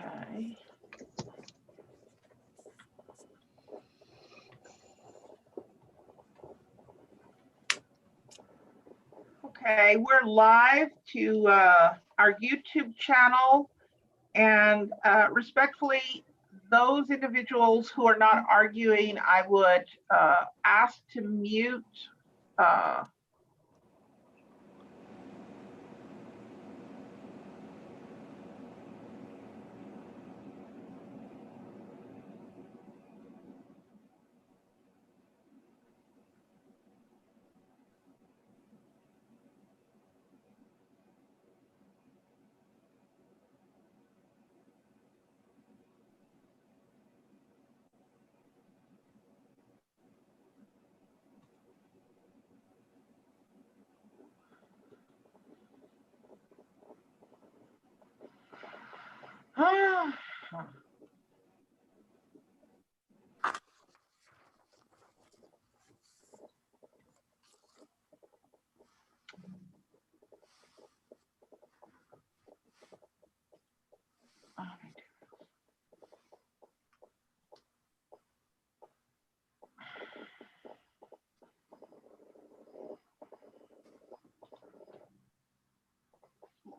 Okay. Okay, we're live to our YouTube channel, and respectfully, those individuals who are not arguing, I would ask to mute.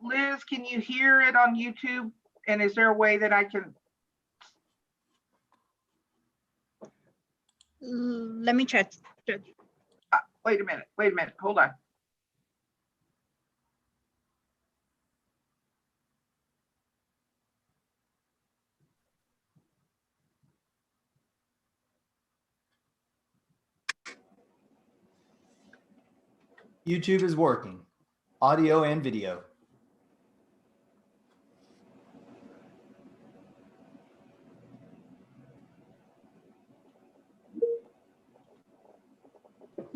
Liz, can you hear it on YouTube? And is there a way that I can? Let me check. Wait a minute, hold on. YouTube is working, audio and video.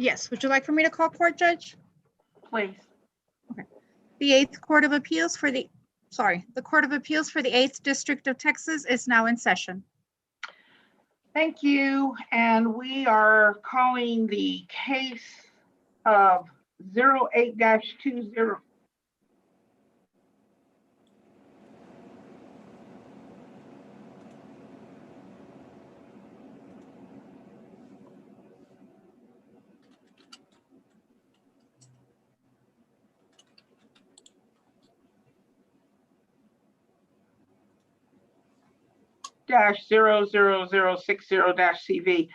Yes, would you like for me to call court, Judge? Please. The Eighth Court of Appeals for the Court of Appeals for the 8th District of Texas is now in session. Thank you. And we are calling the case of 08-20. -00060-CV.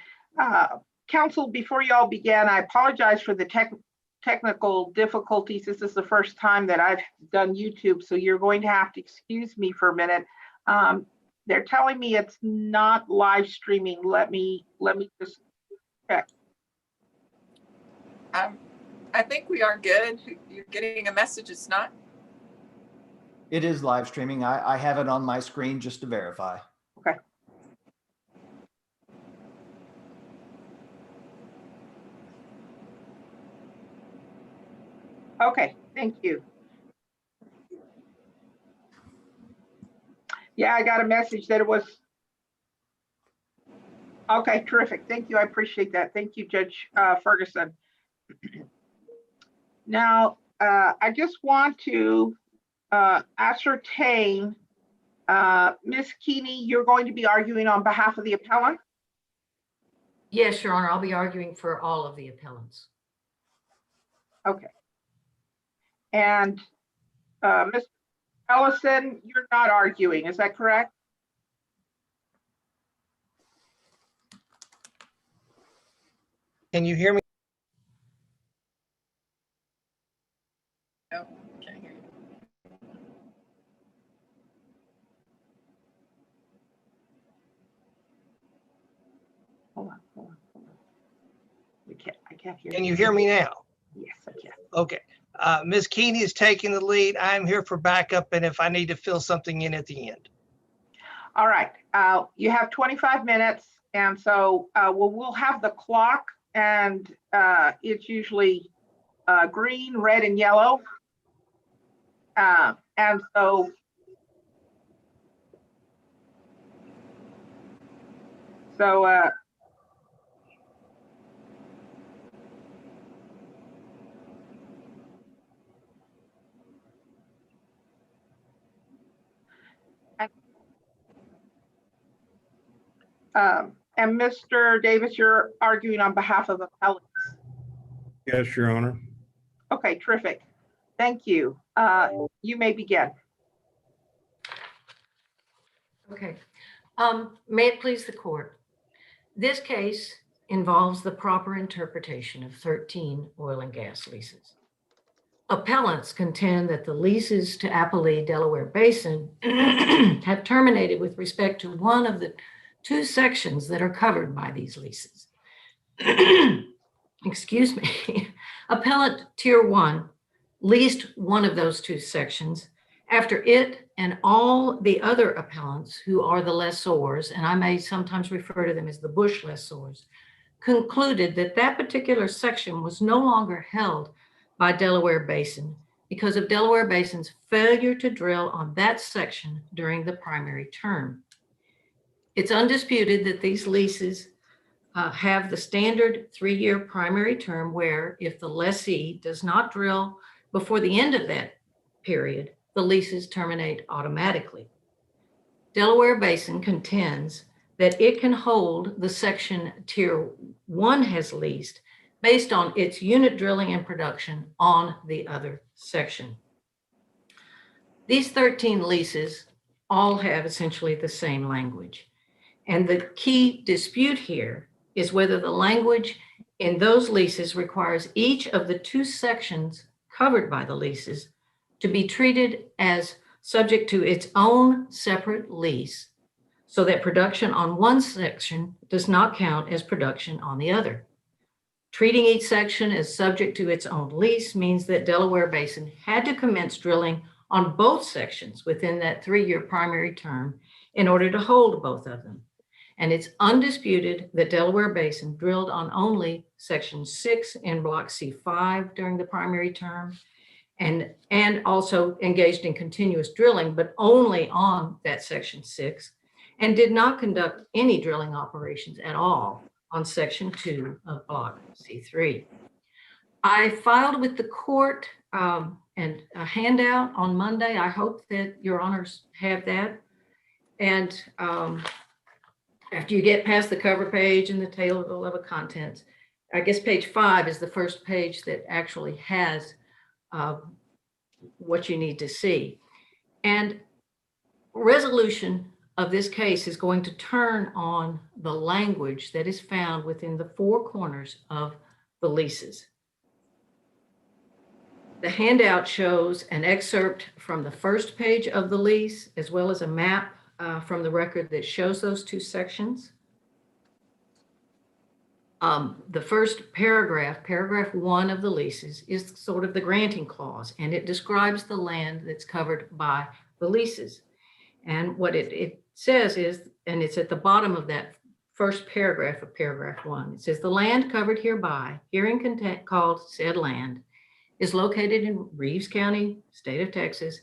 Counsel, before y'all began, I apologize for the technical difficulties. This is the first time that I've done YouTube, so you're going to have to excuse me for a minute. They're telling me it's not live streaming. Let me just check. I think we are good. You're getting a message, it's not? It is live streaming. I have it on my screen just to verify. Okay. Okay, thank you. Yeah, I got a message that it was. Okay, terrific. Thank you. I appreciate that. Thank you, Judge Ferguson. Now, I just want to ascertain, Ms. Keeney, you're going to be arguing on behalf of the appellant? Yes, Your Honor, I'll be arguing for all of the appellants. Okay. And Ms. Ellison, you're not arguing, is that correct? Can you hear me? No, can't hear you. Hold on. I can't hear. Can you hear me now? Yes, I can. Okay. Ms. Keeney is taking the lead. I'm here for backup and if I need to fill something in at the end. All right. You have 25 minutes. And so we'll have the clock, and it's usually green, red, and yellow. And so And Mr. Davis, you're arguing on behalf of appellants. Yes, Your Honor. Okay, terrific. Thank you. You may begin. Okay. May it please the court. This case involves the proper interpretation of 13 oil and gas leases. Appellants contend that the leases to Appalachia Delaware Basin have terminated with respect to one of the two sections that are covered by these leases. Excuse me. Appellant Tier 1 leased one of those two sections after it and all the other appellants, who are the lessors, and I may sometimes refer to them as the Bush lessors, concluded that that particular section was no longer held by Delaware Basin because of Delaware Basin's failure to drill on that section during the primary term. It's undisputed that these leases have the standard 3-year primary term where if the lessee does not drill before the end of that period, the leases terminate automatically. Delaware Basin contends that it can hold the section Tier 1 has leased based on its unit drilling and production on the other section. These 13 leases all have essentially the same language. And the key dispute here is whether the language in those leases requires each of the two sections covered by the leases to be treated as subject to its own separate lease, so that production on one section does not count as production on the other. Treating each section as subject to its own lease means that Delaware Basin had to commence drilling on both sections within that 3-year primary term in order to hold both of them. And it's undisputed that Delaware Basin drilled on only section 6 in block C5 during the primary term, and also engaged in continuous drilling, but only on that section 6, and did not conduct any drilling operations at all on section 2 of block C3. I filed with the court and a handout on Monday. I hope that your honors have that. And after you get past the cover page and the table of contents, I guess page 5 is the first page that actually has what you need to see. And resolution of this case is going to turn on the language that is found within the 4 corners of the leases. The handout shows an excerpt from the first page of the lease, as well as a map from the record that shows those two sections. The first paragraph, paragraph 1 of the leases, is sort of the granting clause, and it describes the land that's covered by the leases. And what it says is, and it's at the bottom of that first paragraph of paragraph 1, it says, the land covered hereby, herein called said land, is located in Reeves County, state of Texas.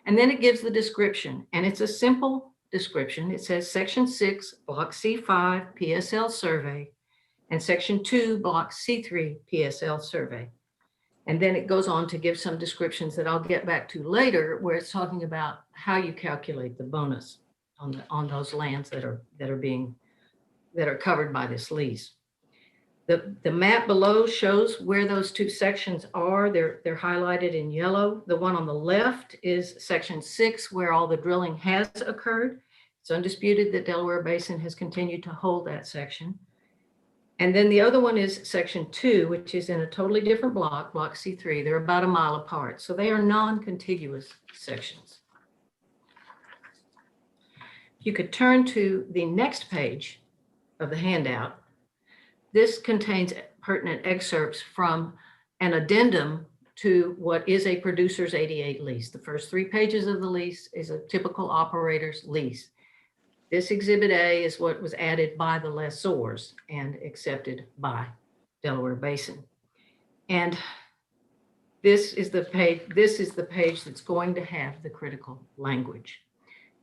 And then it gives the description, and it's a simple description. It says section 6, block C5, PSL survey, and section 2, block C3, PSL survey. And then it goes on to give some descriptions that I'll get back to later, where it's talking about how you calculate the bonus on those lands that are covered by this lease. The map below shows where those two sections are. They're highlighted in yellow. The one on the left is section 6, where all the drilling has occurred. It's undisputed that Delaware Basin has continued to hold that section. And then the other one is section 2, which is in a totally different block, block C3. They're about a mile apart. So they are non-contiguous sections. If you could turn to the next page of the handout, this contains pertinent excerpts from an addendum to what is a producer's 88 lease. The first 3 pages of the lease is a typical operator's lease. This Exhibit A is what was added by the lessors and accepted by Delaware Basin. And this is the page that's going to have the critical language.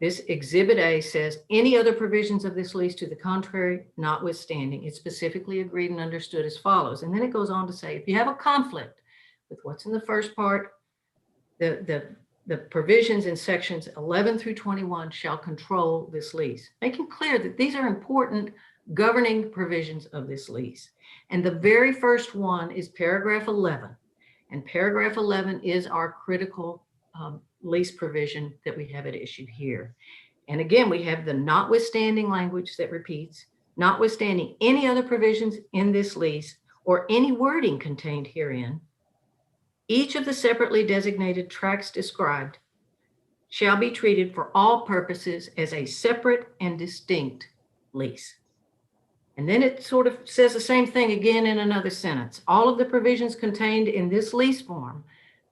This Exhibit A says any other provisions of this lease to the contrary, notwithstanding, it's specifically agreed and understood as follows. And then it goes on to say, if you have a conflict with what's in the first part, the the provisions in sections 11 through 21 shall control this lease, making clear that these are important governing provisions of this lease. And the very first one is paragraph 11. And paragraph 11 is our critical lease provision that we have at issue here. And again, we have the notwithstanding language that repeats, notwithstanding any other provisions in this lease or any wording contained herein, each of the separately designated tracts described shall be treated for all purposes as a separate and distinct lease. And then it sort of says the same thing again in another sentence. All of the provisions contained in this lease form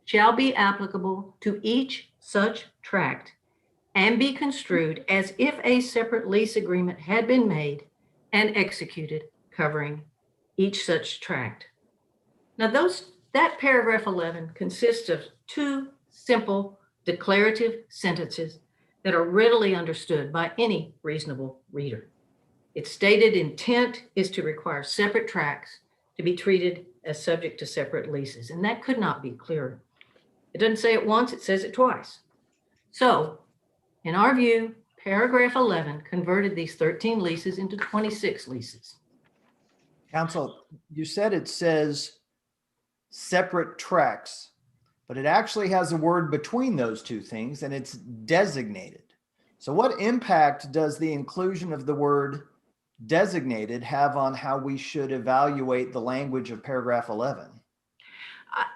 shall be applicable to each such tract and be construed as if a separate lease agreement had been made and executed covering each such tract. Now that paragraph 11 consists of two simple declarative sentences that are readily understood by any reasonable reader. Its stated intent is to require separate tracts to be treated as subject to separate leases, and that could not be clearer. It doesn't say it once, it says it twice. So, in our view, paragraph 11 converted these 13 leases into 26 leases. Counsel, you said it says separate tracts, but it actually has a word between those two things, and it's designated. So what impact does the inclusion of the word designated have on how we should evaluate the language of paragraph 11?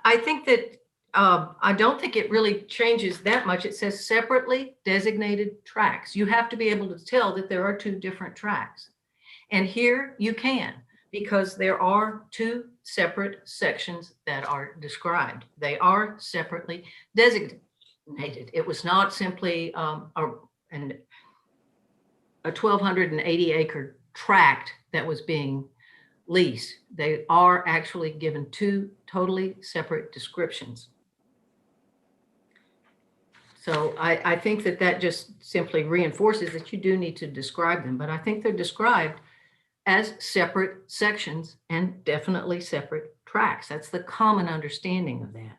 I think that I don't think it really changes that much. It says separately designated tracts. You have to be able to tell that there are two different tracts. And here you can, because there are two separate sections that are described. They are separately designated. It was not simply a 1,280 acre tract that was being leased. They are actually given two totally separate descriptions. So I think that just simply reinforces that you do need to describe them, but I think they're described as separate sections and definitely separate tracts. That's the common understanding of that.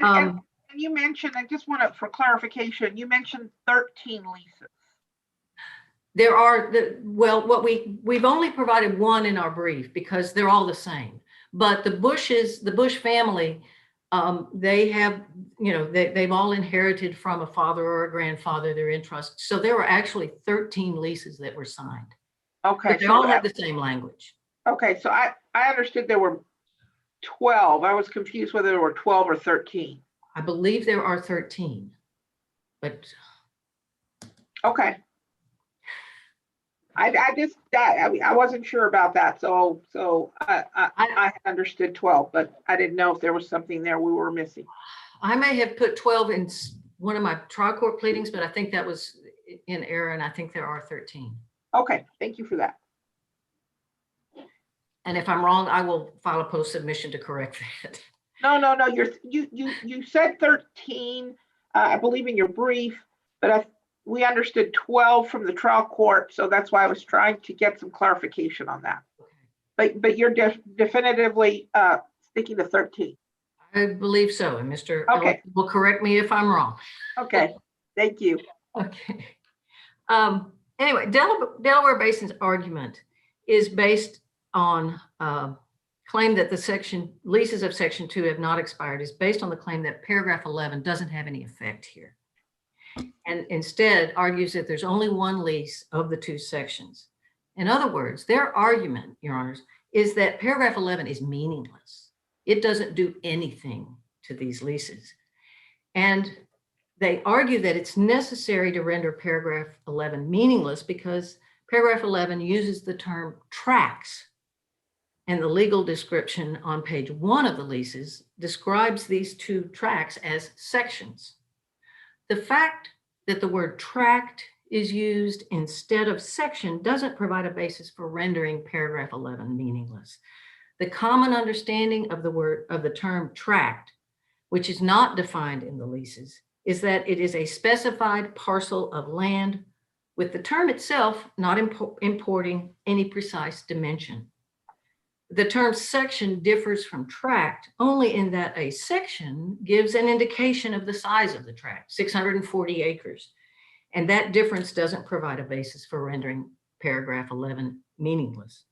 And you mentioned, I just want to, for clarification, you mentioned 13 leases. There are we've only provided one in our brief because they're all the same. But the Bush family, they have, they've all inherited from a father or a grandfather. They're in trust. So there were actually 13 leases that were signed. Okay. But they all have the same language. Okay, so I understood there were 12. I was confused whether there were 12 or 13. I believe there are 13, but Okay. I wasn't sure about that, so I understood 12, but I didn't know if there was something there we were missing. I may have put 12 in one of my trial court pleadings, but I think that was in error, and I think there are 13. Okay, thank you for that. And if I'm wrong, I will file a post submission to correct that. No, you said 13, I believe in your brief, but we understood 12 from the trial court, so that's why I was trying to get some clarification on that. But you're definitively sticking to 13. I believe so, and Mr. Okay. Ellis will correct me if I'm wrong. Okay, thank you. Okay. Anyway, Delaware Basin's argument is based on claim that the leases of section 2 have not expired, is based on the claim that paragraph 11 doesn't have any effect here, and instead argues that there's only one lease of the two sections. In other words, their argument, Your Honors, is that paragraph 11 is meaningless. It doesn't do anything to these leases. And they argue that it's necessary to render paragraph 11 meaningless because paragraph 11 uses the term tracts, and the legal description on page 1 of the leases describes these two tracts as sections. The fact that the word tract is used instead of section doesn't provide a basis for rendering paragraph 11 meaningless. The common understanding of the term tract, which is not defined in the leases, is that it is a specified parcel of land, with the term itself not importing any precise dimension. the term section differs from tract only in that a section gives an indication of the size of the tract, 640 acres. And that difference doesn't provide a basis for rendering paragraph 11 meaningless.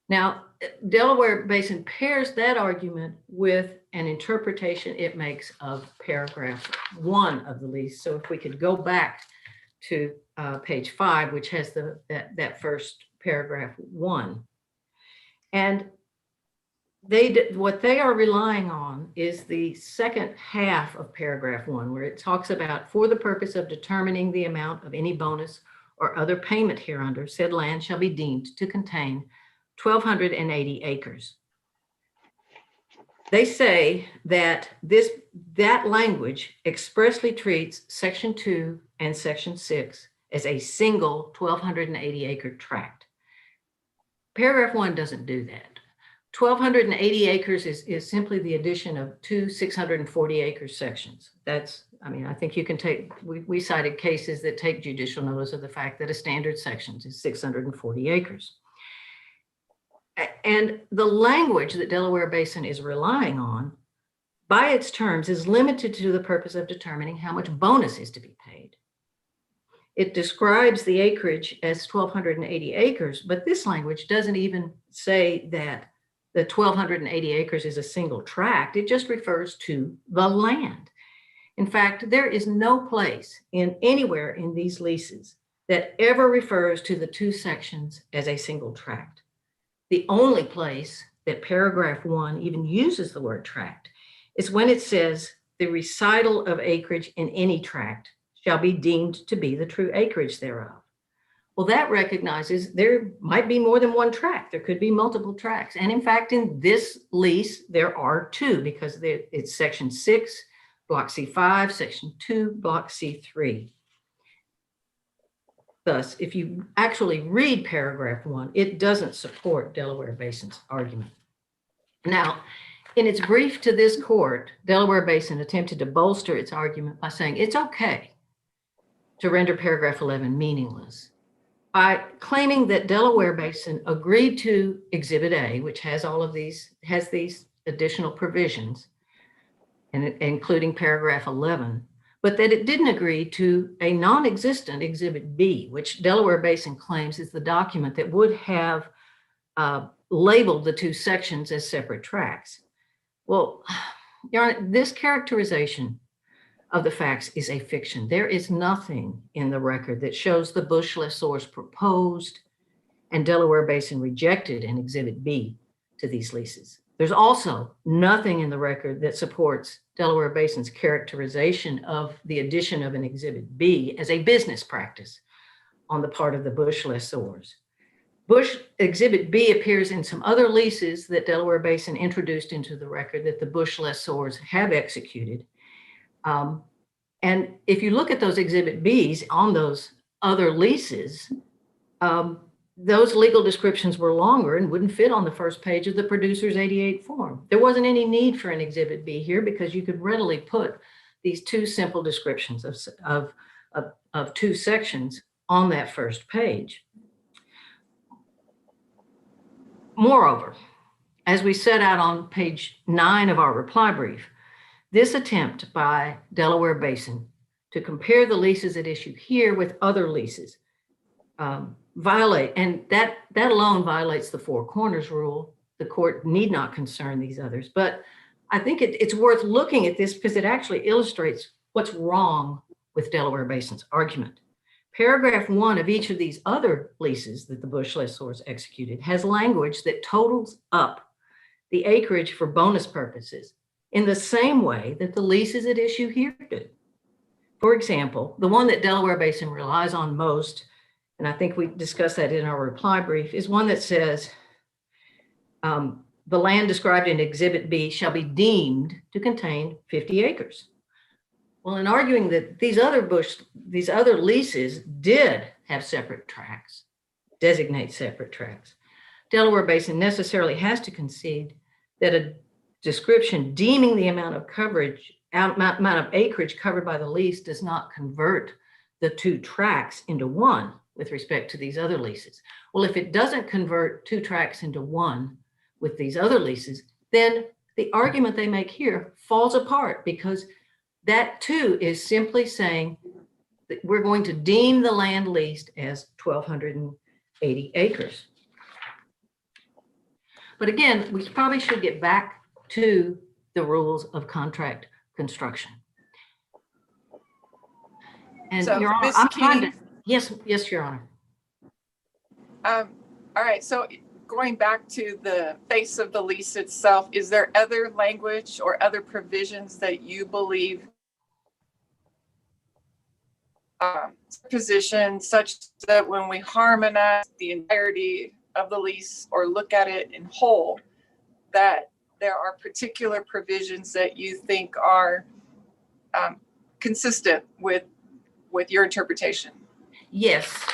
Now, Delaware Basin pairs that argument with an interpretation it makes of paragraph 1 of the lease. So if we could go back to page 5, which has that first paragraph 1. And what they are relying on is the second half of paragraph 1, where it talks about, for the purpose of determining the amount of any bonus or other payment hereunder, said land shall be deemed to contain 1,280 acres. They say that that language expressly treats section 2 and section 6 as a single 1,280 acre tract. Paragraph 1 doesn't do that. 1,280 acres is simply the addition of two 640 acre sections. I think you can we cited cases that take judicial notice of the fact that a standard section is 640 acres. And the language that Delaware Basin is relying on, by its terms, is limited to the purpose of determining how much bonus is to be paid. It describes the acreage as 1,280 acres, but this language doesn't even say that the 1,280 acres is a single tract. It just refers to the land. In fact, there is no place anywhere in these leases that ever refers to the two sections as a single tract. The only place that paragraph 1 even uses the word tract is when it says the recital of acreage in any tract shall be deemed to be the true acreage thereof. Well, that recognizes there might be more than one tract. There could be multiple tracts. And in fact, in this lease, there are two, because it's section 6, block C5, section 2, block C3. Thus, if you actually read paragraph 1, it doesn't support Delaware Basin's argument. Now, in its brief to this court, Delaware Basin attempted to bolster its argument by saying it's okay to render paragraph 11 meaningless by claiming that Delaware Basin agreed to Exhibit A, which has these additional provisions, and including paragraph 11, but that it didn't agree to a non-existent Exhibit B, which Delaware Basin claims is the document that would have labeled the two sections as separate tracts. Well, Your Honor, this characterization of the facts is a fiction. There is nothing in the record that shows the Bush lessors proposed and Delaware Basin rejected an Exhibit B to these leases. There's also nothing in the record that supports Delaware Basin's characterization of the addition of an Exhibit B as a business practice on the part of the Bush lessors. Exhibit B appears in some other leases that Delaware Basin introduced into the record that the Bush lessors have executed. And if you look at those Exhibit Bs on those other leases, those legal descriptions were longer and wouldn't fit on the first page of the producer's 88 form. There wasn't any need for an Exhibit B here because you could readily put these two simple descriptions of two sections on that first page. Moreover, as we set out on page 9 of our reply brief, this attempt by Delaware Basin to compare the leases at issue here with other leases violate, and that alone violates the Four Corners rule. The court need not concern these others, but I think it's worth looking at this because it actually illustrates what's wrong with Delaware Basin's argument. Paragraph 1 of each of these other leases that the Bush lessors executed has language that totals up the acreage for bonus purposes in the same way that the leases at issue here do. For example, the one that Delaware Basin relies on most, and I think we discussed that in our reply brief, is one that says the land described in Exhibit B shall be deemed to contain 50 acres. Well, in arguing that these other leases did have separate tracts, designate separate tracts, Delaware Basin necessarily has to concede that a description deeming the amount of acreage covered by the lease does not convert the two tracts into one with respect to these other leases. Well, if it doesn't convert two tracts into one with these other leases, then the argument they make here falls apart, because that too is simply saying that we're going to deem the land leased as 1,280 acres. But again, we probably should get back to the rules of contract construction. And So, Your Honor, Ms. I'm trying to, Keeney? yes, Your Honor. All right, so going back to the face of the lease itself, is there other language or other provisions that you believe position such that when we harmonize the entirety of the lease or look at it in whole, that there are particular provisions that you think are consistent with your interpretation? Yes.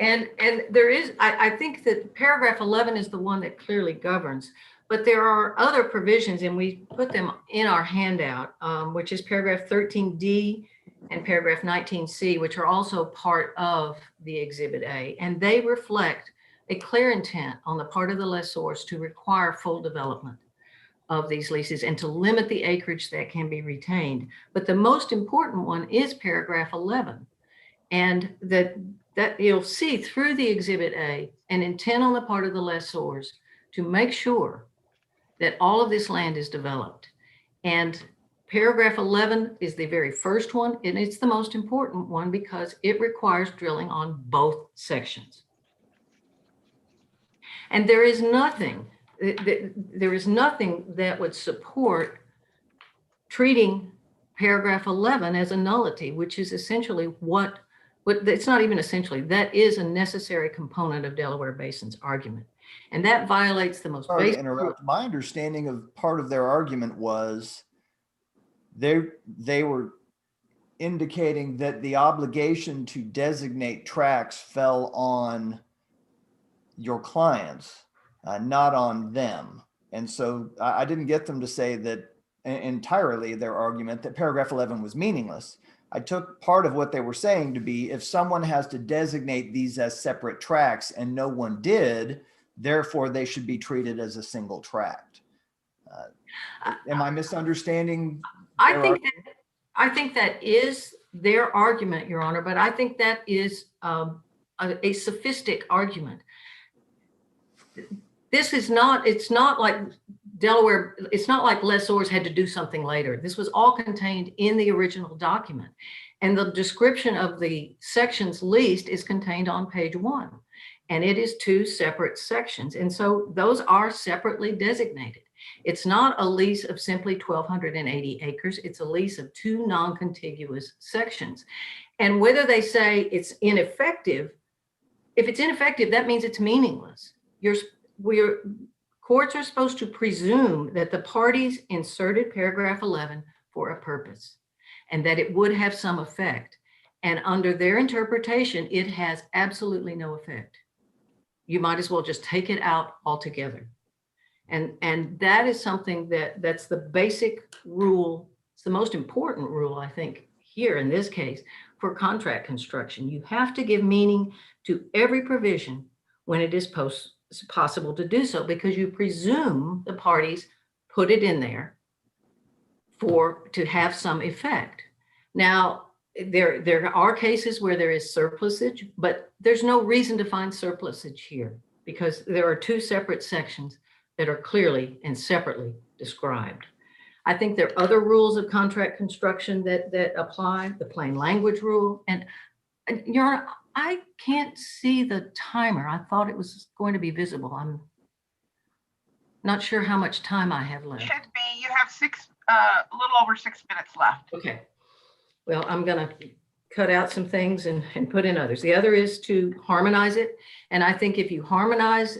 And there is, I think that paragraph 11 is the one that clearly governs, but there are other provisions, and we put them in our handout, which is paragraph 13D and paragraph 19C, which are also part of the Exhibit A, and they reflect a clear intent on the part of the lessors to require full development of these leases and to limit the acreage that can be retained. But the most important one is paragraph 11. And that you'll see through the Exhibit A an intent on the part of the lessors to make sure that all of this land is developed. And paragraph 11 is the very first one, and it's the most important one because it requires drilling on both sections. And there is nothing that would support treating paragraph 11 as a nullity, which is essentially what it's not even essentially, that is a necessary component of Delaware Basin's argument. And that violates the most Sorry to basic. interrupt. My understanding of part of their argument was they were indicating that the obligation to designate tracts fell on your clients, not on them. And so I didn't get them to say that entirely their argument that paragraph 11 was meaningless. I took part of what they were saying to be, if someone has to designate these as separate tracts and no one did, therefore they should be treated as a single tract. Am I misunderstanding? I think that is their argument, Your Honor, but I think that is a sophistic argument. It's not like Delaware, it's not like lessors had to do something later. This was all contained in the original document. And the description of the sections leased is contained on page 1. And it is 2 separate sections. And so those are separately designated. It's not a lease of simply 1,280 acres. It's a lease of 2 non-contiguous sections. And whether they say it's ineffective, if it's ineffective, that means it's meaningless. Courts are supposed to presume that the parties inserted paragraph 11 for a purpose and that it would have some effect. And under their interpretation, it has absolutely no effect. You might as well just take it out altogether. And that is something that's the basic rule. It's the most important rule, I think, here in this case for contract construction. You have to give meaning to every provision when it is possible to do so, because you presume the parties put it in there to have some effect. Now, there are cases where there is surplusage, but there's no reason to find surplusage here because there are 2 separate sections that are clearly and separately described. I think there are other rules of contract construction that apply, the plain language rule. And Your Honor, I can't see the timer. I thought it was going to be visible. I'm not sure how much time I have left. Should be, you have a little over 6 minutes left. Okay. Well, I'm going to cut out some things and put in others. The other is to harmonize it. And I think if you harmonize,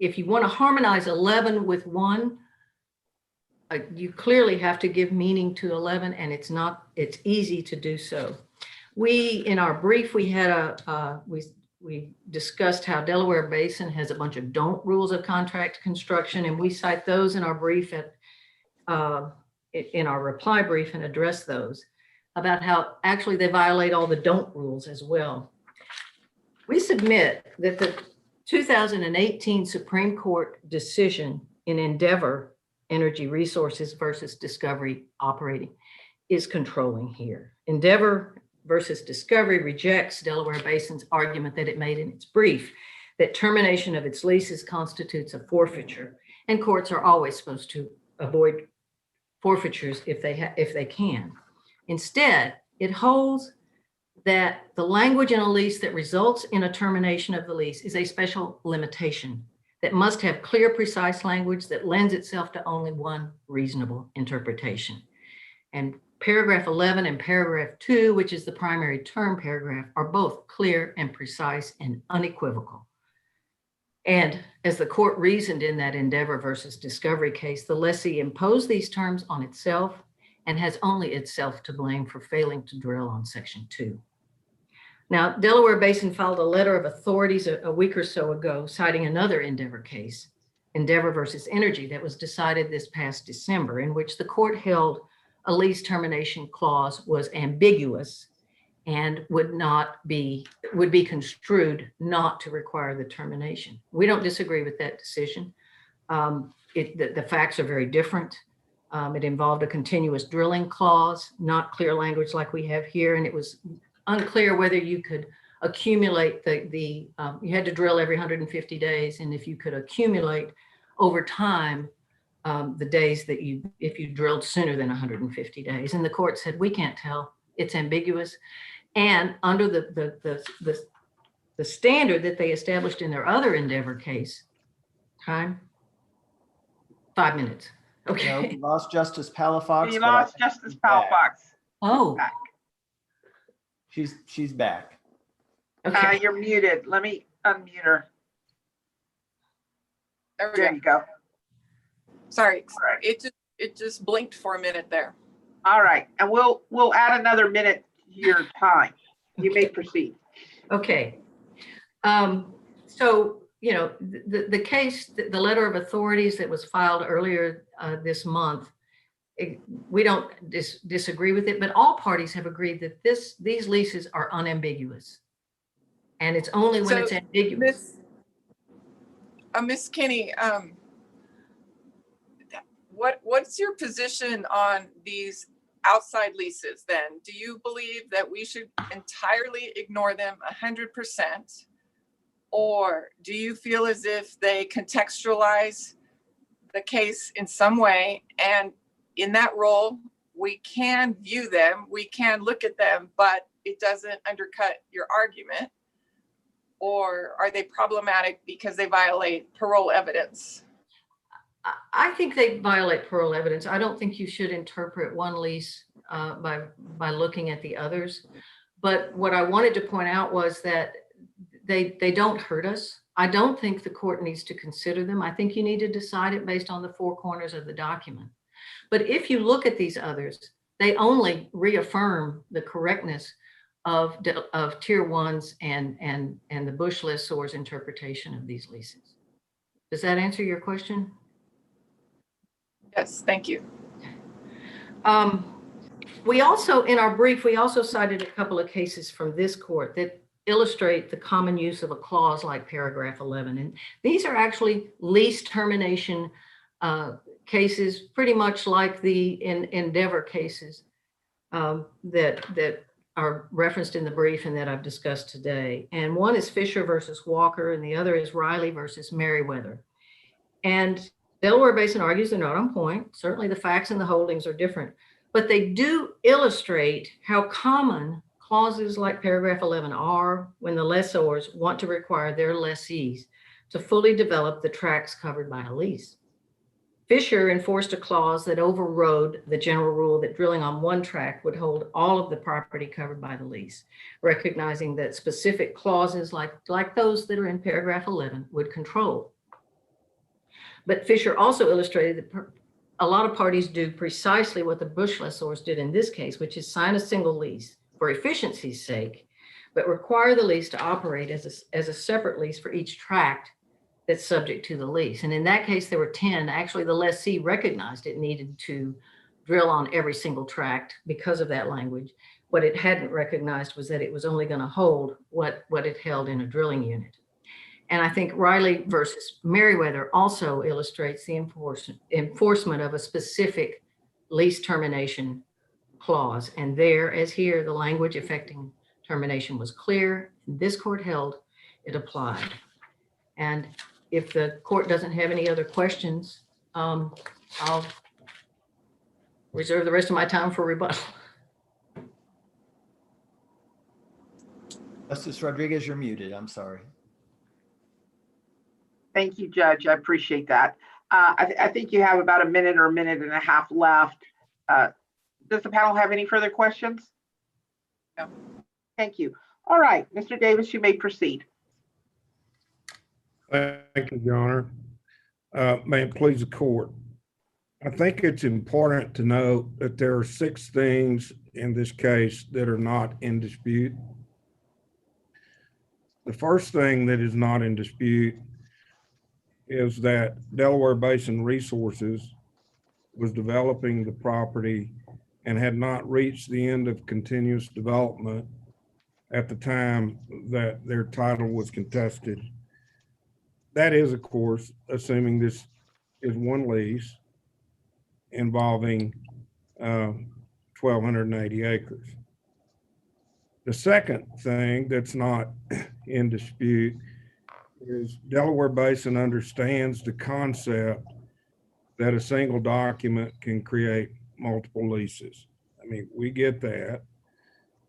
if you want to harmonize 11 with 1, you clearly have to give meaning to 11, and it's easy to do so. In our brief, we had we discussed how Delaware Basin has a bunch of don't rules of contract construction, and we cite those in our brief in our reply brief and address those about how actually they violate all the don't rules as well. We submit that 2018 Supreme Court decision in Endeavor Energy Resources versus Discovery Operating is controlling here. Endeavor versus Discovery rejects Delaware Basin's argument that it made in its brief that termination of its leases constitutes a forfeiture, and courts are always supposed to avoid forfeitures if they can. Instead, it holds that the language in a lease that results in a termination of the lease is a special limitation that must have clear, precise language that lends itself to only one reasonable interpretation. And paragraph 11 and paragraph 2, which is the primary term paragraph, are both clear and precise and unequivocal. And as the court reasoned in that Endeavor versus Discovery case, the lessee imposed these terms on itself and has only itself to blame for failing to drill on Section 2. Now, Delaware Basin filed a letter of authorities a week or so ago, citing another Endeavor case, Endeavor versus Energy, that was decided this past December, in which the court held a lease termination clause was ambiguous and would be construed not to require the termination. We don't disagree with that decision. The facts are very different. It involved a continuous drilling clause, not clear language like we have here, and it was unclear whether you could accumulate you had to drill every 150 days, and if you could accumulate over time the days that if you drilled sooner than 150 days. And the court said, we can't tell, it's ambiguous. And under the standard that they established in their other Endeavor case, time, 5 minutes. No, Okay. we lost Justice Palafox. We but I lost think Justice she's back. Palafox. Oh, She's back. okay. You're muted. Let me unmute her. There we There go. you go. Sorry, right. it just blinked for a minute there. All right, and we'll add another minute to your time. You may proceed. Okay. So, the case, the letter of authorities that was filed earlier this month, we don't disagree with it, but all parties have agreed that these leases are unambiguous. And it's only when it's So, ambiguous. Miss Kinney, what's your position on these outside leases then? Do you believe that we should entirely ignore them 100%? Or do you feel as if they contextualize the case in some way, and in that role, we can view them, we can look at them, but it doesn't undercut your argument? Or are they problematic because they violate parole evidence? I think they violate parole evidence. I don't think you should interpret one lease by looking at the others. But what I wanted to point out was that they don't hurt us. I don't think the court needs to consider them. I think you need to decide it based on the four corners of the document. But if you look at these others, they only reaffirm the correctness of Tier 1's and the Bush lessor's interpretation of these leases. Does that answer your question? Yes, thank you. We also, in our brief, we also cited a couple of cases from this court that illustrate the common use of a clause like paragraph 11. And these are actually lease termination cases, pretty much like the Endeavor cases that are referenced in the brief and that I've discussed today. And one is Fisher versus Walker, and the other is Riley versus Merriweather. And Delaware Basin argues they're not on point. Certainly the facts and the holdings are different, but they do illustrate how common clauses like paragraph 11 are when the lessors want to require their lessees to fully develop the tracts covered by a lease. Fisher enforced a clause that overrode the general rule that drilling on one tract would hold all of the property covered by the lease, recognizing that specific clauses like those that are in paragraph 11 would control. But Fisher also illustrated that a lot of parties do precisely what the Bush lessors did in this case, which is sign a single lease for efficiency's sake, but require the lease to operate as a separate lease for each tract that's subject to the lease. And in that case, there were 10. Actually, the lessee recognized it needed to drill on every single tract because of that language. What it hadn't recognized was that it was only going to hold what it held in a drilling unit. And I think Riley versus Meriwether also illustrates the enforcement of a specific lease termination clause. And there, as here, the language affecting termination was clear. This court held it applied. And if the court doesn't have any other questions, I'll reserve the rest of my time for rebuttal. Justice Rodriguez, you're muted. I'm sorry. Thank you, Judge. I appreciate that. I think you have about a minute or a minute and a half left. Does the panel have any further questions? No. Thank you. All right, Mr. Davis, you may proceed. Thank you, Your Honor. May it please the court. I think it's important to note that there are 6 things in this case that are not in dispute. The first thing that is not in dispute is that Delaware Basin Resources was developing the property and had not reached the end of continuous development at the time that their title was contested. That is, of course, assuming this is one lease involving 1,280 acres. The second thing that's not in dispute is Delaware Basin understands the concept that a single document can create multiple leases. I mean, we get that.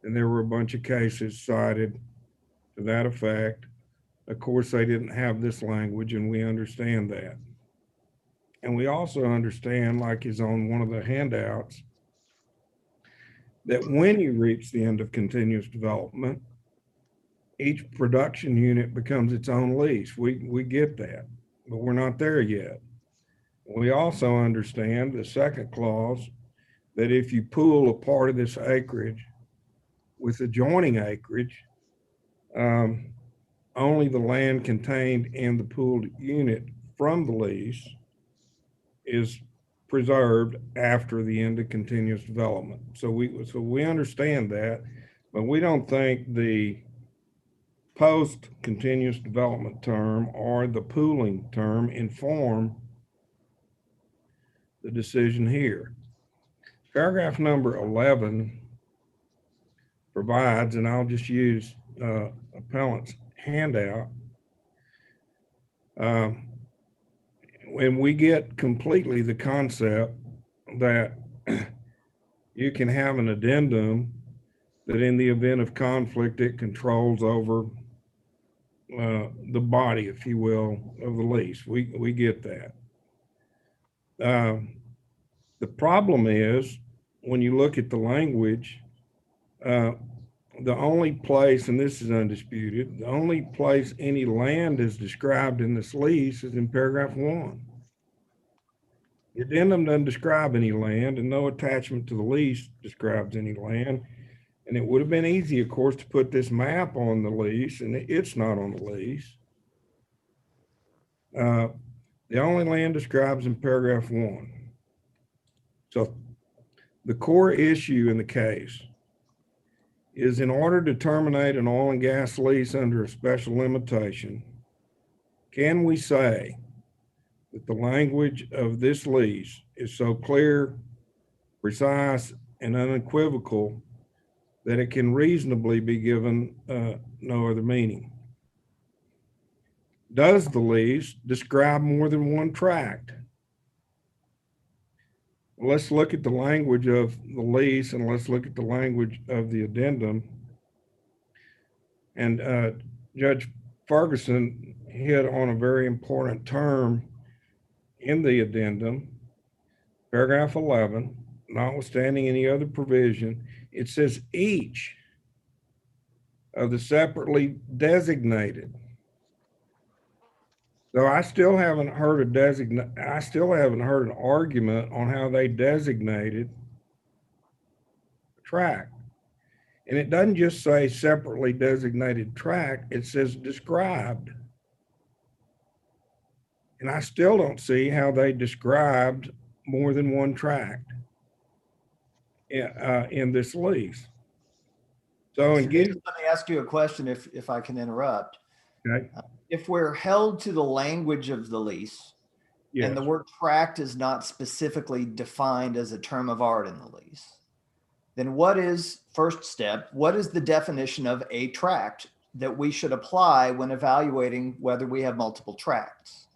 And there were a bunch of cases cited to that effect. Of course, they didn't have this language, and we understand that. And we also understand, like is on one of the handouts, that when you reach the end of continuous development, each production unit becomes its own lease. We get that, but we're not there yet. We also understand the second clause that if you pool a part of this acreage with adjoining acreage, only the land contained in the pooled unit from the lease is preserved after the end of continuous development. So we understand that, but we don't think the post continuous development term or the pooling term inform the decision here. Paragraph number 11 provides, and I'll just use appellant's handout. When we get completely the concept that you can have an addendum that in the event of conflict, it controls over the body, if you will, of the lease. We get that. The problem is when you look at the language, the only place, and this is undisputed, the only place any land is described in this lease is in paragraph 1. The addendum doesn't describe any land, and no attachment to the lease describes any land. And it would have been easy, of course, to put this map on the lease, and it's not on the lease. The only land described in paragraph 1. So the core issue in the case is, in order to terminate an oil and gas lease under a special limitation, can we say that the language of this lease is so clear, precise, and unequivocal that it can reasonably be given no other meaning? Does the lease describe more than one tract? Well, let's look at the language of the lease, and let's look at the language of the addendum. And Judge Ferguson hit on a very important term in the addendum, paragraph 11, notwithstanding any other provision. It says each of the separately designated. So I still haven't heard an argument on how they designated a tract. And it doesn't just say separately designated tract, it says described. And I still don't see how they described more than one tract in this lease. So Mr. Davis, let me ask you a question if I can interrupt. Okay. if we're held to the language of the lease Yes. and the word tract is not specifically defined as a term of art in the lease, then what is, first step, what is the definition of a tract that we should apply when evaluating whether we have multiple tracts?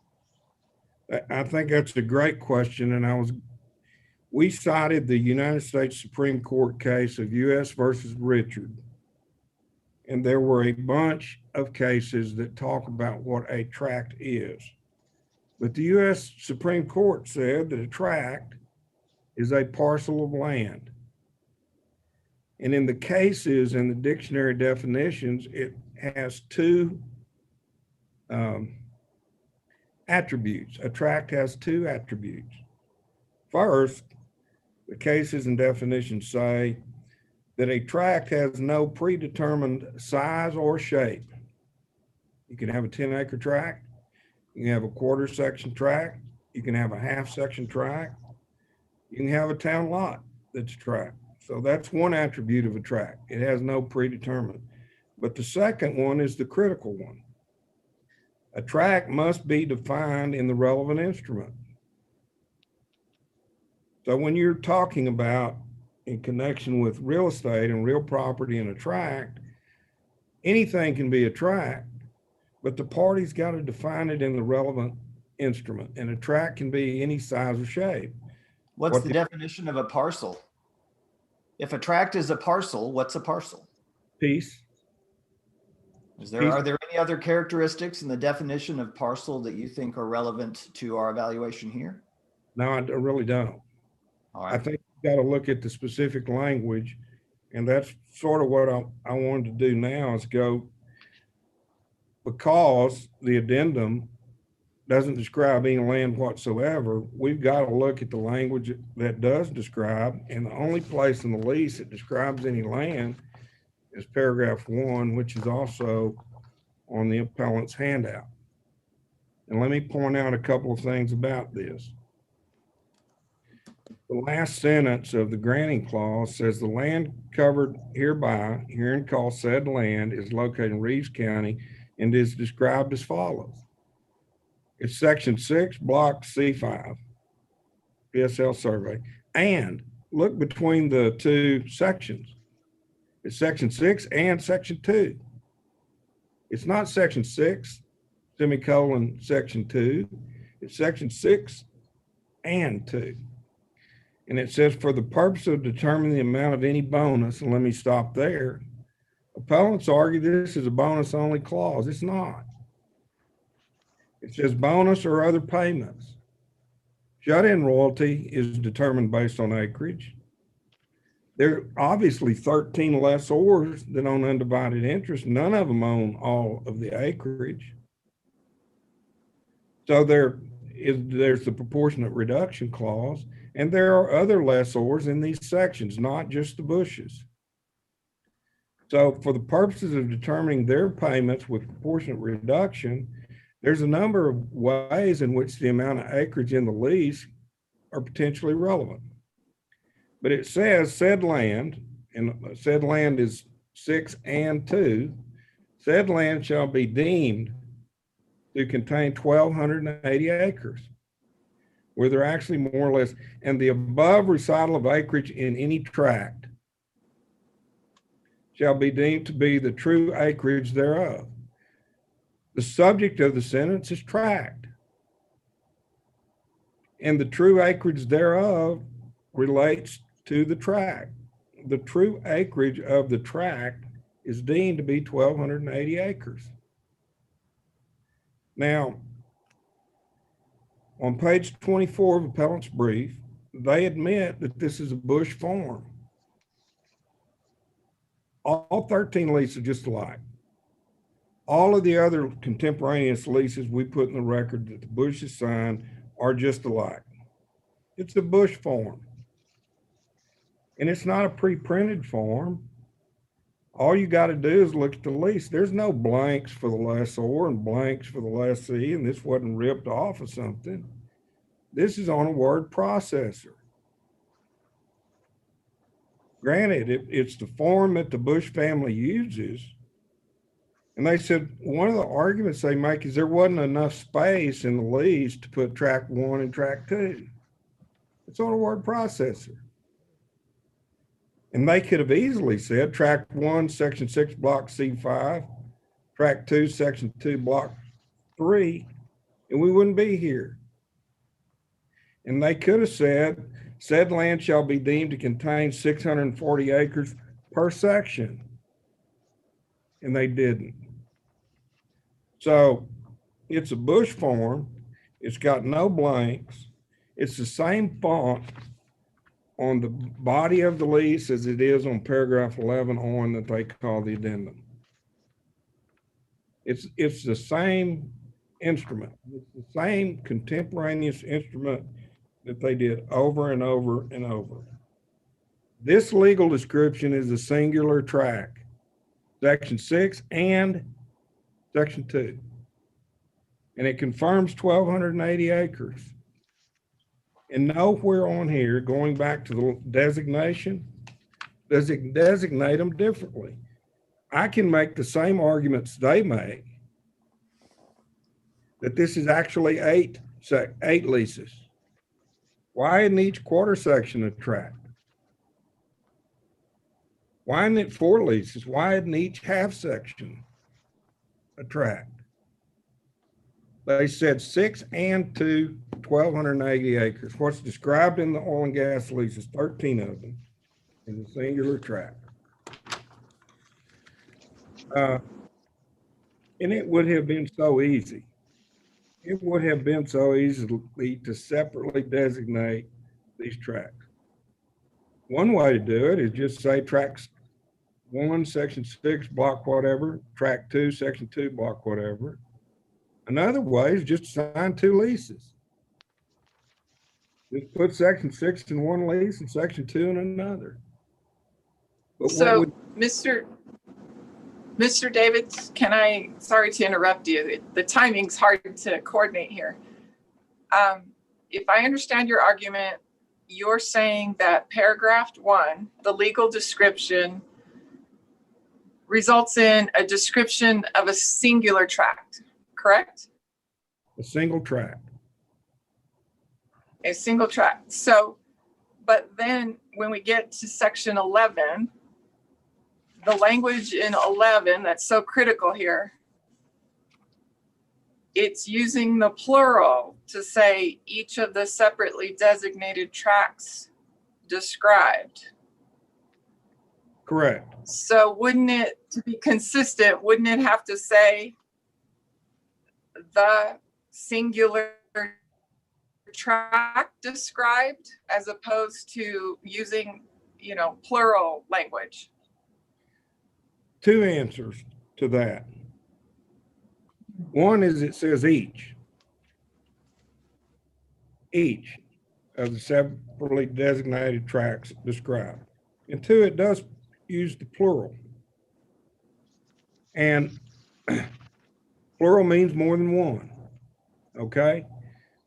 I think that's a great question, and we cited the United States Supreme Court case of U.S. versus Richard. And there were a bunch of cases that talk about what a tract is. But the U.S. Supreme Court said that a tract is a parcel of land. And in the cases and the dictionary definitions, it has two attributes. A tract has two attributes. First, the cases and definitions say that a tract has no predetermined size or shape. You can have a 10-acre tract, you can have a quarter section tract, you can have a half section tract, you can have a town lot that's a tract. So that's one attribute of a tract. It has no predetermined. But the second one is the critical one. A tract must be defined in the relevant instrument. So when you're talking about in connection with real estate and real property in a tract, anything can be a tract, but the party's got to define it in the relevant instrument. And a tract can be any size or shape. What's the definition of a parcel? If a tract is a parcel, what's a parcel? Piece. Are there any other characteristics in the definition of parcel that you think are relevant to our evaluation here? No, I really don't. All I right. think you got to look at the specific language, and that's sort of what I wanted to do now is go, because the addendum doesn't describe any land whatsoever, we've got to look at the language that does describe, and the only place in the lease that describes any land is paragraph 1, which is also on the appellant's handout. And let me point out a couple of things about this. The last sentence of the granting clause says the land covered hereby, herein called said land, is located in Reeves County and is described as follows. It's section 6, block C5, PSL survey. And look between the two sections. It's section 6 and section 2. It's not section 6, semicolon, section 2. It's section 6 and 2. And it says, for the purpose of determining the amount of any bonus, and let me stop there. Appellants argue this is a bonus only clause. It's not. It says bonus or other payments. Shut-in royalty is determined based on acreage. There are obviously 13 lessors that own undivided interest. None of them own all of the acreage. So there's the proportionate reduction clause, and there are other lessors in these sections, not just the Bushes. So for the purposes of determining their payments with proportionate reduction, there's a number of ways in which the amount of acreage in the lease are potentially relevant. But it says said land, and said land is 6 and 2, said land shall be deemed to contain 1,280 acres, where they're actually more or less, and the above recital of acreage in any tract shall be deemed to be the true acreage thereof. The subject of the sentence is tract, and the true acreage thereof relates to the tract. The true acreage of the tract is deemed to be 1,280 acres. Now, on page 24 of appellant's brief, they admit that this is a Bush farm. All 13 leases are just alike. All of the other contemporaneous leases we put in the record that the Bushes signed are just alike. It's a Bush farm. And it's not a pre-printed form. All you got to do is look at the lease. There's no blanks for the lessor and blanks for the lessee, and this wasn't ripped off of something. This is on a word processor. Granted, it's the form that the Bush family uses, And they said, one of the arguments they make is there wasn't enough space in the lease to put tract 1 and tract 2. It's on a word processor. And they could have easily said tract 1, section 6, block C5, tract 2, section 2, block 3, and we wouldn't be here. And they could have said land shall be deemed to contain 640 acres per section. And they didn't. So it's a bush form. It's got no blanks. It's the same font on the body of the lease as it is on paragraph 11 on that they call the addendum. It's the same instrument. It's the same contemporaneous instrument that they did over and over and over. This legal description is a singular tract, section 6 and section 2. And it confirms 1,280 acres. And nowhere on here, going back to the designation, does it designate them differently. I can make the same arguments they make, that this is actually eight leases. Why isn't each quarter section a tract? Why isn't it 4 leases? Why isn't each half section a tract? They said 6 and 2, 1,280 acres. What's described in the oil and gas leases, 13 of them, is a singular tract. And it would have been so easy. It would have been so easy to separately designate these tracts. One way to do it is just say tract 1, section 6, block whatever, tract 2, section 2, block whatever. Another way is just assign 2 leases. Just put section 6 in one lease and section 2 in another. But So, Mr. David, sorry to interrupt you. The timing's hard to coordinate here. If I understand your argument, you're saying that paragraph 1, the legal description, results in a description of a singular tract, correct? a single tract. A single tract. So, but then when we get to section 11, the language in 11 that's so critical here, it's using the plural to say each of the separately designated tracts described. Correct. So wouldn't it, to be consistent, wouldn't it have to say the singular tract described as opposed to using, plural language? 2 answers to that. One is it says each of the separately designated tracts described. And 2, it does use the plural. And plural means more than one, okay?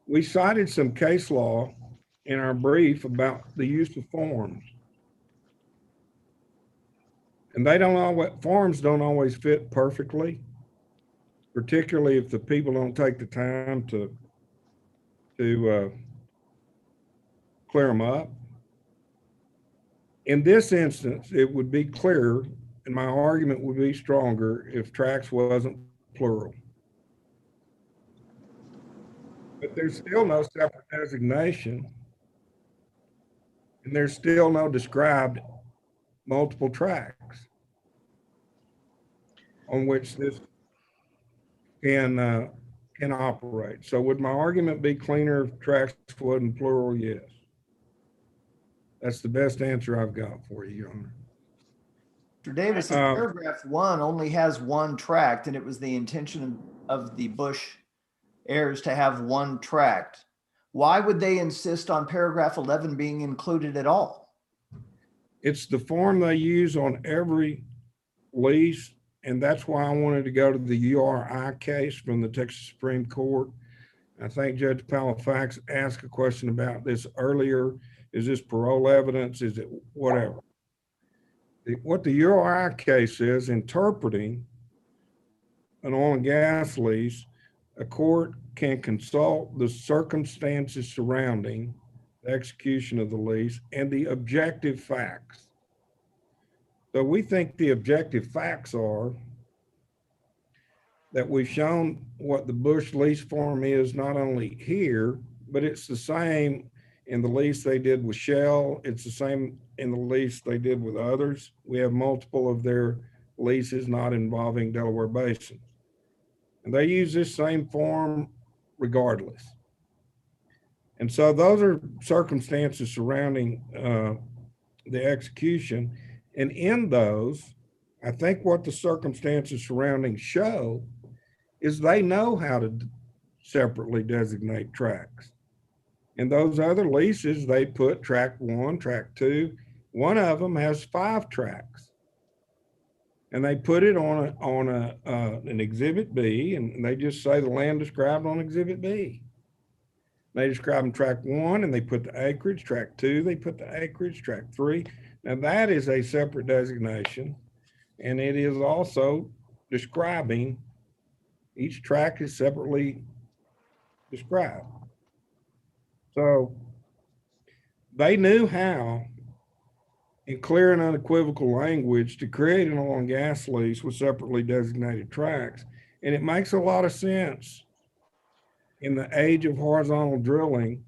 We cited some case law in our brief about the use of forms. And forms don't always fit perfectly, particularly if the people don't take the time to clear them up. In this instance, it would be clearer, and my argument would be stronger if tracts wasn't plural. But there's still no separate designation, and there's still no described multiple tracts on which this can operate. So would my argument be cleaner if tracts wasn't plural? Yes. That's the best answer I've got for you, Your Honor. Mr. Davis, paragraph 1 only has 1 tract, and it was the intention of the Bush heirs to have 1 tract. Why would they insist on paragraph 11 being included at all? It's the form they use on every lease, and that's why I wanted to go to the URI case from the Texas Supreme Court. I think Judge Palafax asked a question about this earlier. Is this parole evidence? Is it whatever? What the URI case is interpreting an oil and gas lease, a court can consult the circumstances surrounding the execution of the lease and the objective facts. So we think the objective facts are that we've shown what the Bush lease form is not only here, but it's the same in the lease they did with Shell. It's the same in the lease they did with others. We have multiple of their leases not involving Delaware Basin. And they use this same form regardless. And so those are circumstances surrounding the execution. And in those, I think what the circumstances surrounding show is they know how to separately designate tracks. In those other leases, they put track 1, track 2. One of them has 5 tracks. And they put it on an exhibit B, and they just say the land described on exhibit B. They describe them track 1, and they put the acreage. Track 2, they put the acreage. Track 3. Now that is a separate designation, and it is also describing, each track is separately described. So they knew how, in clear and unequivocal language, to create an oil and gas lease with separately designated tracks. And it makes a lot of sense in the age of horizontal drilling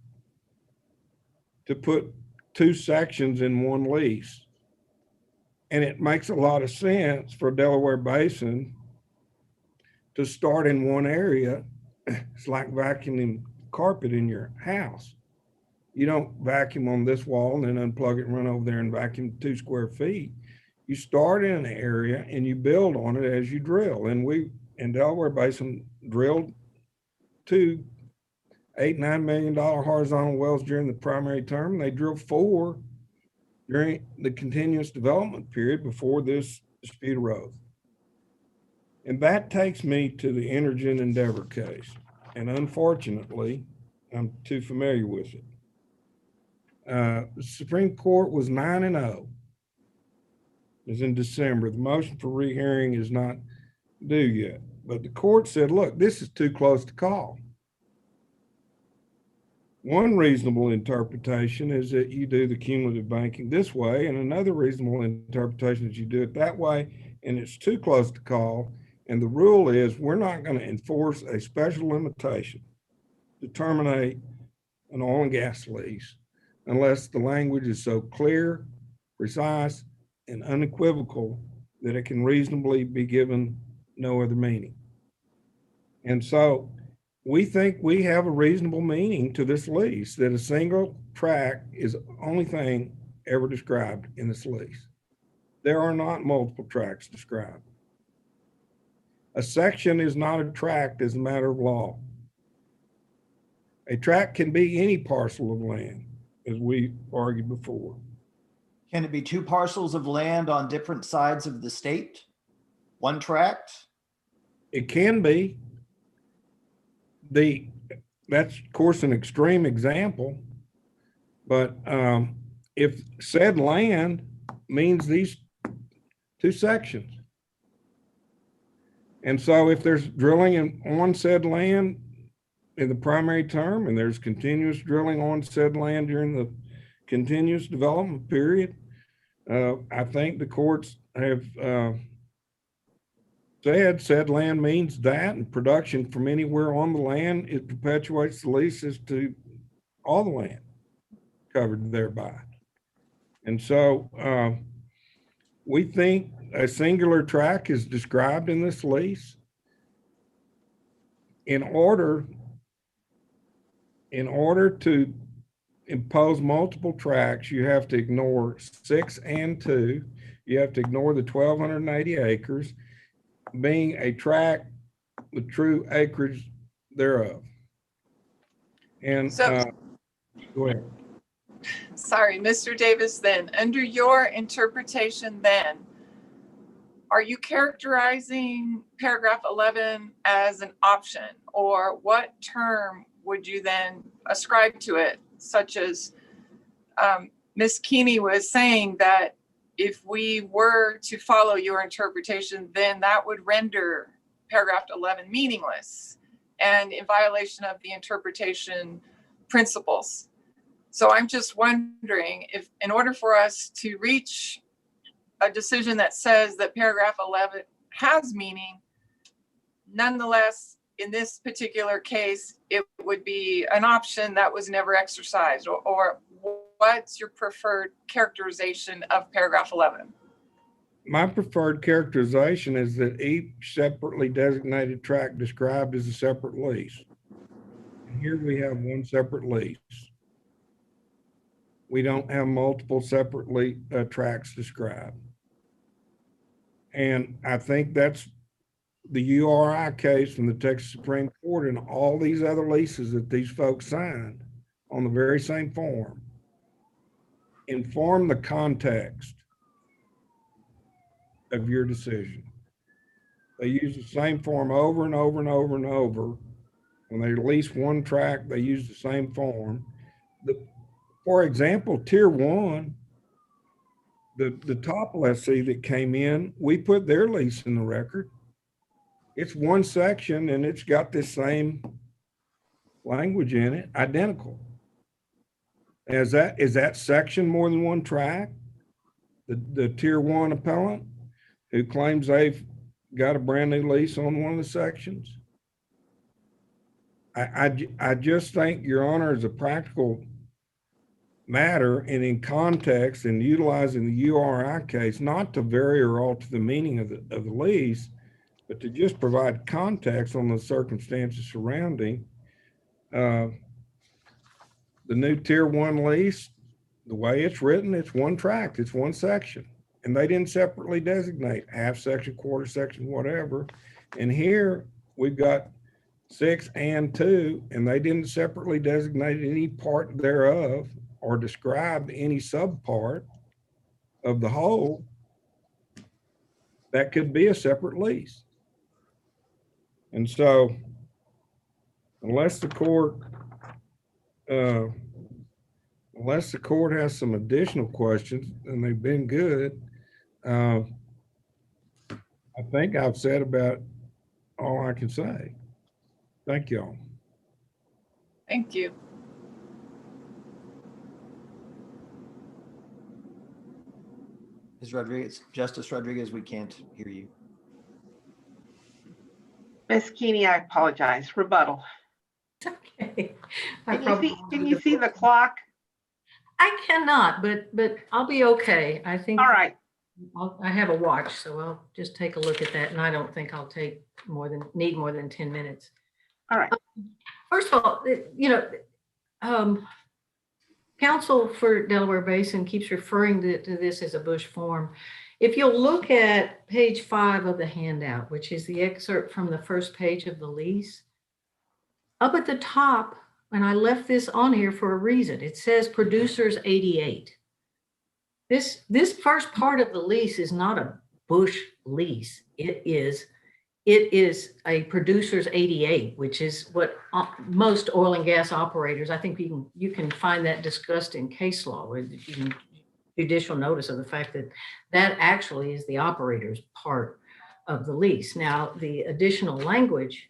to put 2 sections in one lease. And it makes a lot of sense for Delaware Basin to start in one area. It's like vacuuming carpet in your house. You don't vacuum on this wall and then unplug it and run over there and vacuum 2 square feet. You start in an area and you build on it as you drill. And we, in Delaware Basin, drilled 2 $8-9 million horizontal wells during the primary term. They drilled 4 during the continuous development period before this dispute arose. And that takes me to the Energen Endeavor case. And unfortunately, I'm too familiar with it. The Supreme Court was 9-0. It was in December. The motion for rehearing is not due yet. But the court said, look, this is too close to call. One reasonable interpretation is that you do the cumulative banking this way, and another reasonable interpretation is you do it that way, and it's too close to call. And the rule is we're not going to enforce a special limitation to terminate an oil and gas lease unless the language is so clear, precise, and unequivocal that it can reasonably be given no other meaning. And so we think we have a reasonable meaning to this lease, that a single tract is the only thing ever described in this lease. There are not multiple tracts described. A section is not a tract as a matter of law. A tract can be any parcel of land, as we argued before. Can it be 2 parcels of land on different sides of the state? 1 tract? It can be. That's of course an extreme example, but if said land means these 2 sections. And so if there's drilling on said land in the primary term, and there's continuous drilling on said land during the continuous development period, I think the courts have said land means that, and production from anywhere on the land, it perpetuates the leases to all the land covered thereby. And so we think a singular tract is described in this lease. In order to impose multiple tracts, you have to ignore 6 and 2. You have to ignore the 1,280 acres being a tract with true acreage thereof. And So- go ahead. Sorry, Mr. Davis, then, under your interpretation then, are you characterizing paragraph 11 as an option, or what term would you then ascribe to it, such as Ms. Keeney was saying that if we were to follow your interpretation, then that would render paragraph 11 meaningless and in violation of the interpretation principles. So I'm just wondering if, in order for us to reach a decision that says that paragraph 11 has meaning, nonetheless, in this particular case, it would be an option that was never exercised, or what's your preferred characterization of paragraph 11? My preferred characterization is that each separately designated tract described as a separate lease. And here we have one separate lease. We don't have multiple separately tracts described. And I think that's the URI case from the Texas Supreme Court and all these other leases that these folks signed on the very same form inform the context of your decision. They use the same form over and over and over and over. When they lease one tract, they use the same form. For example, tier 1, the top lessee that came in, we put their lease in the record. It's one section and it's got this same language in it, identical. Is that section more than one tract? The tier 1 appellant who claims they've got a brand new lease on one of the sections? I just think, Your Honor, as a practical matter and in context and utilizing the URI case, not to vary or alter the meaning of the lease, but to just provide context on the circumstances surrounding the new tier 1 lease. The way it's written, it's one tract, it's one section, and they didn't separately designate half section, quarter section, whatever. And here we've got 6 and 2, and they didn't separately designate any part thereof or describe any subpart of the whole that could be a separate lease. And so unless the court has some additional questions, and they've been good, I think I've said about all I can say. Thank you all. Thank you. Ms. Rodriguez, Justice Rodriguez, we can't hear you. Ms. Keeney, I apologize. Rebuttal. Okay. Can you see the clock? I cannot, but I'll be okay. I think. All right. I have a watch, so I'll just take a look at that, and I don't think I'll need more than 10 minutes. All right. First of all, counsel for Delaware Basin keeps referring to this as a Bush form. If you'll look at page 5 of the handout, which is the excerpt from the first page of the lease, up at the top, and I left this on here for a reason, it says producers 88. This first part of the lease is not a Bush lease. It is a producers 88, which is what most oil and gas operators, I think you can find that discussed in case law with judicial notice of the fact that that actually is the operator's part of the lease. Now, the additional language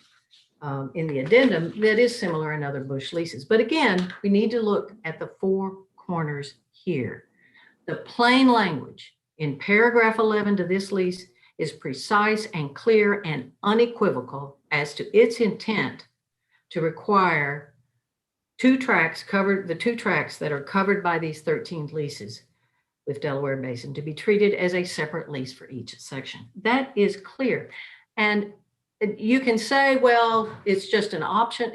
in the addendum that is similar in other Bush leases. But again, we need to look at the 4 corners here. The plain language in paragraph 11 to this lease is precise and clear and unequivocal as to its intent to require the 2 tracts that are covered by these 13 leases with Delaware Basin to be treated as a separate lease for each section. That is clear. And you can say, well, it's just an option.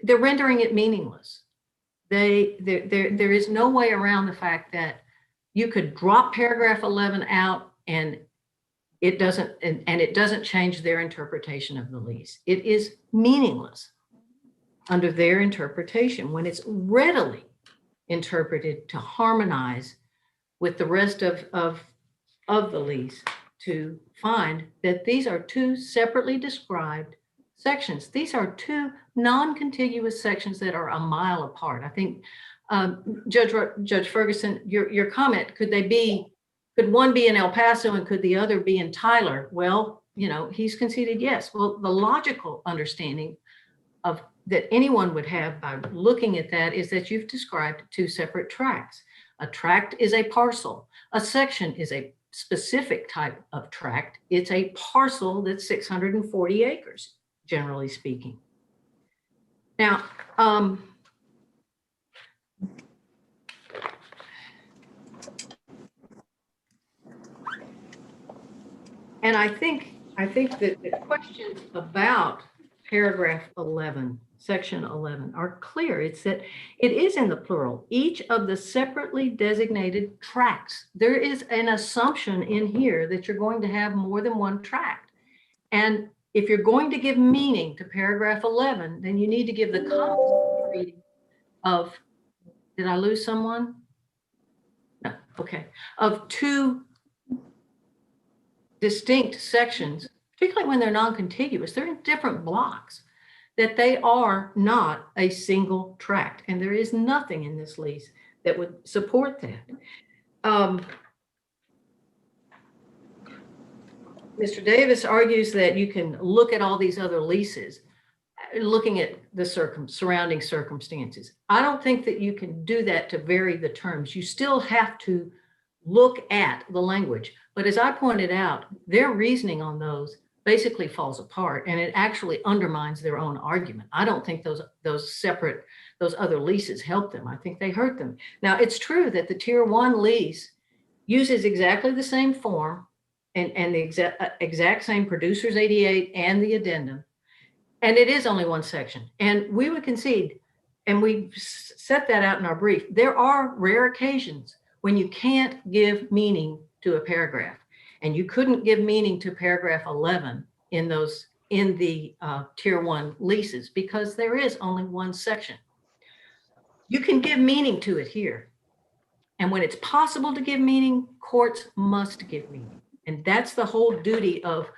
They're rendering it meaningless. There is no way around the fact that you could drop paragraph 11 out and it doesn't change their interpretation of the lease. It is meaningless under their interpretation when it's readily interpreted to harmonize with the rest of the lease to find that these are 2 separately described sections. These are 2 non-contiguous sections that are a mile apart. I think Judge Ferguson, your comment, could one be in El Paso and could the other be in Tyler? Well, he's conceded yes. Well, the logical understanding of that anyone would have by looking at that is that you've described two separate tracts. A tract is a parcel. A section is a specific type of tract. It's a parcel that's 640 acres, generally speaking. Now, and I think that the questions about paragraph 11, section 11 are clear. It's that it is in the plural, each of the separately designated tracts. There is an assumption in here that you're going to have more than one tract. And if you're going to give meaning to paragraph 11, then you need to give the context reading of, did I lose someone? No, okay. Of two distinct sections, particularly when they're non-contiguous, they're in different blocks, that they are not a single tract. And there is nothing in this lease that would support that. Mr. Davis argues that you can look at all these other leases, looking at the surrounding circumstances. I don't think that you can do that to vary the terms. You still have to look at the language. But as I pointed out, their reasoning on those basically falls apart, and it actually undermines their own argument. I don't think those other leases help them. I think they hurt them. Now, it's true that the Tier 1 lease uses exactly the same form and the exact same Producers 88 and the addendum, and it is only one section. And we would concede, and we set that out in our brief, there are rare occasions when you can't give meaning to a paragraph. And you couldn't give meaning to paragraph 11 in the Tier 1 leases because there is only one section. You can give meaning to it here. And when it's possible to give meaning, courts must give meaning. And that's the whole duty of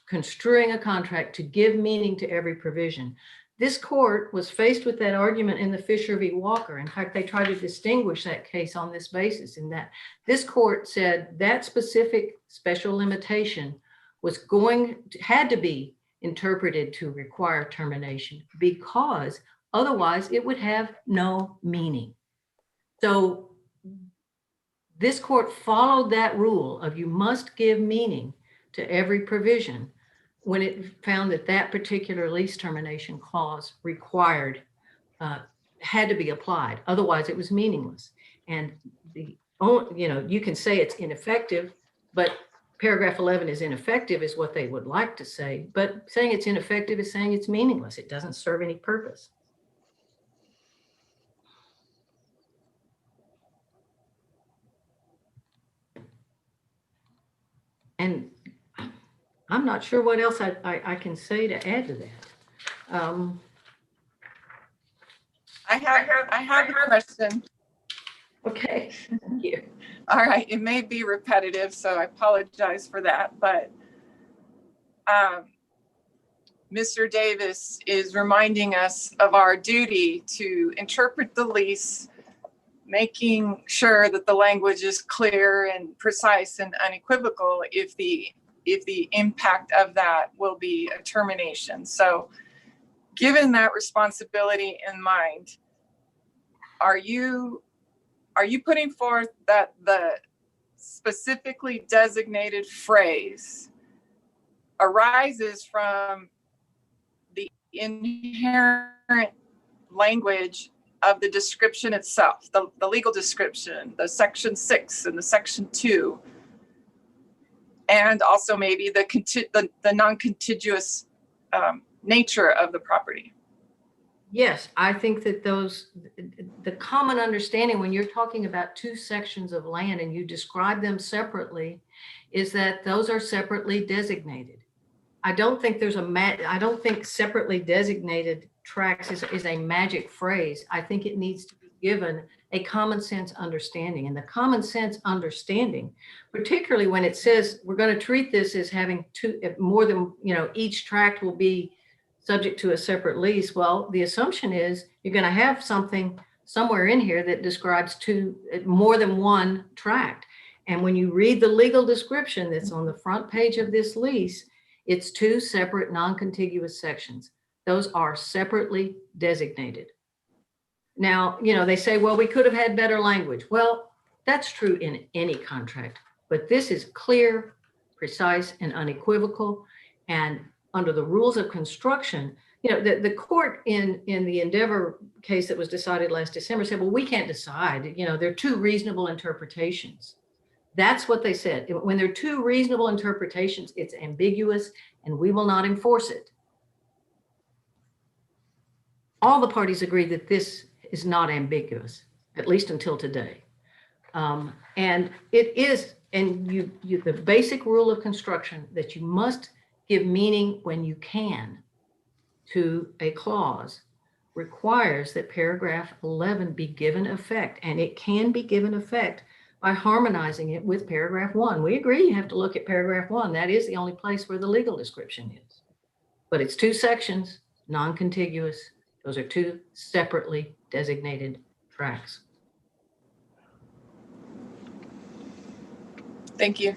construing a contract, to give meaning to every provision. This court was faced with that argument in the Fisher v. Walker. In fact, they tried to distinguish that case on this basis, in that this court said that specific special limitation had to be interpreted to require termination because otherwise it would have no meaning. So this court followed that rule of you must give meaning to every provision when it found that that particular lease termination clause had to be applied. Otherwise, it was meaningless. And you can say it's ineffective, but paragraph 11 is ineffective is what they would like to say. But saying it's ineffective is saying it's meaningless. It doesn't serve any purpose. And I'm not sure what else I can say to add to that. I have a question. Okay, thank you. All right, it may be repetitive, so I apologize for that, but Mr. Davis is reminding us of our duty to interpret the lease, making sure that the language is clear and precise and unequivocal if the impact of that will be a termination. So given that responsibility in mind, are you putting forth that the specifically designated phrase arises from the inherent language of the description itself, the legal description, the section 6 and the section 2, and also maybe the non-contiguous nature of the property? Yes, I think that the common understanding when you're talking about two sections of land and you describe them separately is that those are separately designated. I don't think separately designated tracts is a magic phrase. I think it needs to be given a common sense understanding, and the common sense understanding, particularly when it says we're going to treat this as having more than, each tract will be subject to a separate lease. Well, the assumption is you're going to have something somewhere in here that describes more than one tract. And when you read the legal description that's on the front page of this lease, It's two separate non-contiguous sections. Those are separately designated. Now, they say, well, we could have had better language. Well, that's true in any contract, but this is clear, precise, and unequivocal. And under the rules of construction, the court in the Endeavor case that was decided last December said, well, we can't decide, there are two reasonable interpretations. That's what they said. When there are two reasonable interpretations, it's ambiguous and we will not enforce it. All the parties agree that this is not ambiguous, at least until today. And it is, and the basic rule of construction that you must give meaning when you can to a clause requires that paragraph 11 be given effect, and it can be given effect by harmonizing it with paragraph 1. We agree you have to look at paragraph 1. That is the only place where the legal description is. But it's two sections, non-contiguous. Those are two separately designated tracks. Thank you.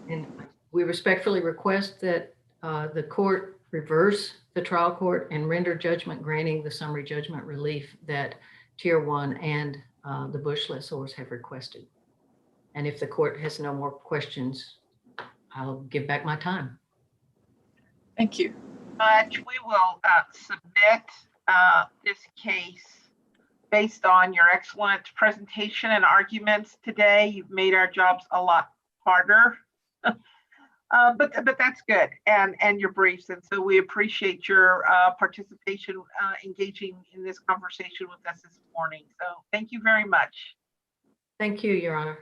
And we respectfully request that the court reverse the trial court and render judgment granting the summary judgment relief that Tier 1 and the Bush lessors have requested. And if the court has no more questions, I'll give back my time. Thank you. We will submit this case based on your excellent presentation and arguments today. You've made our jobs a lot harder, but that's good, and your briefs. And so we appreciate your participation, engaging in this conversation with us this morning. So thank you very much. Thank you, Your Honor.